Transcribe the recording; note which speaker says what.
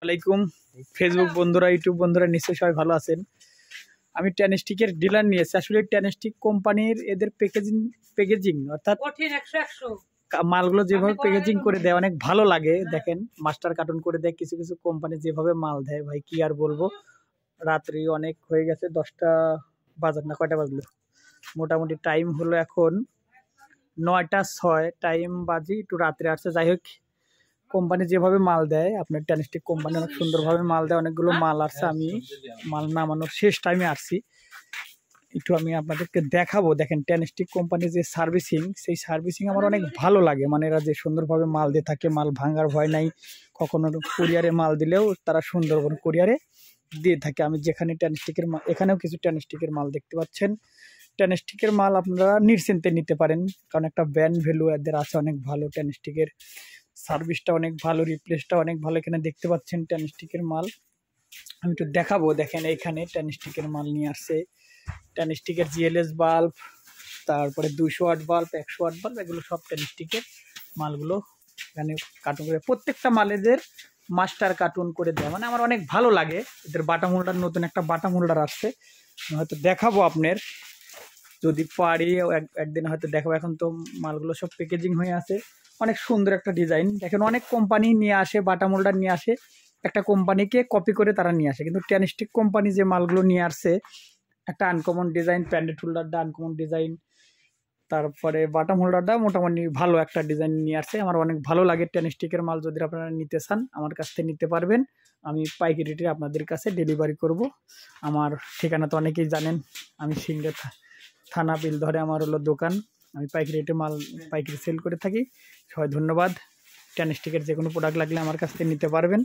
Speaker 1: আলাইকুম ফেসবুক বন্ধুরা, ইউটিউব বন্ধুরা, নিশ্চয়ই সবাই ভালো আছেন। আমি টেনস্টিকের ডিলার নিয়েছি। আসলে টেনস্টিক কোম্পানির এদের প্যাকেজিং অর্থাৎ মালগুলো যেভাবে প্যাকেজিং করে দেয় অনেক ভালো লাগে। দেখেন মাস্টার কার্টুন করে দেয়, কিছু কিছু কোম্পানি যেভাবে মাল দেয় ভাই কি আর বলবো। রাত্রি অনেক হয়ে গেছে, 10টা বাজার না কয়টা বাজলো, মোটামুটি টাইম হলো এখন 9টা 6 টাইম বাজি, একটু রাত্রে আসছে। যাই হোক, কোম্পানি যেভাবে মাল দেয়, আপনার টেনস্টিক কোম্পানি অনেক সুন্দরভাবে মাল দেয়। অনেকগুলো মাল আসছে, আমি মাল নামানোর শেষ টাইমে আসছি। একটু আমি আপনাদেরকে দেখাবো। দেখেন টেনস্টিক কোম্পানির যে সার্ভিসিং, সেই সার্ভিসিং আমার অনেক ভালো লাগে। মানে এরা যে সুন্দরভাবে মাল দিয়ে থাকে, মাল ভাঙার ভয় নাই। কখনো কুরিয়ারে মাল দিলেও তারা সুন্দরভাবে কুরিয়ারে দিয়ে থাকে। আমি যেখানে টেনস্টিকের মাল, এখানেও কিছু টেনস্টিকের মাল দেখতে পাচ্ছেন। টেনস্টিকের মাল আপনারা নিশ্চিন্তে নিতে পারেন, কারণ একটা ব্র্যান্ড ভ্যালু এদের আছে অনেক ভালো। টেনস্টিকের সার্ভিসটা অনেক ভালো, রিপ্লেসটা অনেক ভালো। এখানে দেখতে পাচ্ছেন টেনস্টিকের মাল, আমি একটু দেখাবো। দেখেন এইখানে টেনস্টিকের মাল নিয়ে আসছে। টেনস্টিকের জিএলএস বাল্ব, তারপরে 200 ওয়াট বাল্ব, 100 ওয়াট বাল্ব, এগুলো সব টেনস্টিকের মালগুলো এখানে কার্টুন করে, প্রত্যেকটা মালেদের মাস্টার কার্টুন করে দেয়। মানে আমার অনেক ভালো লাগে। এদের বাটাম হোল্ডার, নতুন একটা বাটাম হোল্ডার আসছে, হয়তো দেখাবো আপনার যদি পারি একদিন হয়তো দেখাবো। এখন তো মালগুলো সব প্যাকেজিং হয়ে আছে, অনেক সুন্দর একটা ডিজাইন। দেখেন অনেক কোম্পানি নিয়ে আসে বাটাম হোল্ডার নিয়ে আসে, একটা কোম্পানিকে কপি করে তারা নিয়ে আসে, কিন্তু টেনস্টিক কোম্পানি যে মালগুলো নিয়ে আসছে একটা আনকমন ডিজাইন। প্যান্ডেট হোল্ডারটা আনকমন ডিজাইন, তারপরে বাটাম হোল্ডারটা মোটামুটি ভালো একটা ডিজাইন নিয়ে আসছে। আমার অনেক ভালো লাগে টেনস্টিকের মাল। যদি আপনারা নিতে চান আমার কাছ থেকে নিতে পারবেন। আমি পাইকারি রেটে আপনাদের কাছে ডেলিভারি করব। আমার ঠিকানা তো অনেকেই জানেন, আমি সিংড়া থানা বিল ধরে আমার হলো দোকান। আমি পাইকারি রেটে মাল পাইকারি সেল করে থাকি। সবাই ধন্যবাদ। টেনস্টিকের যে কোনো প্রোডাক্ট লাগলে আমার কাছ থেকে নিতে পারবেন।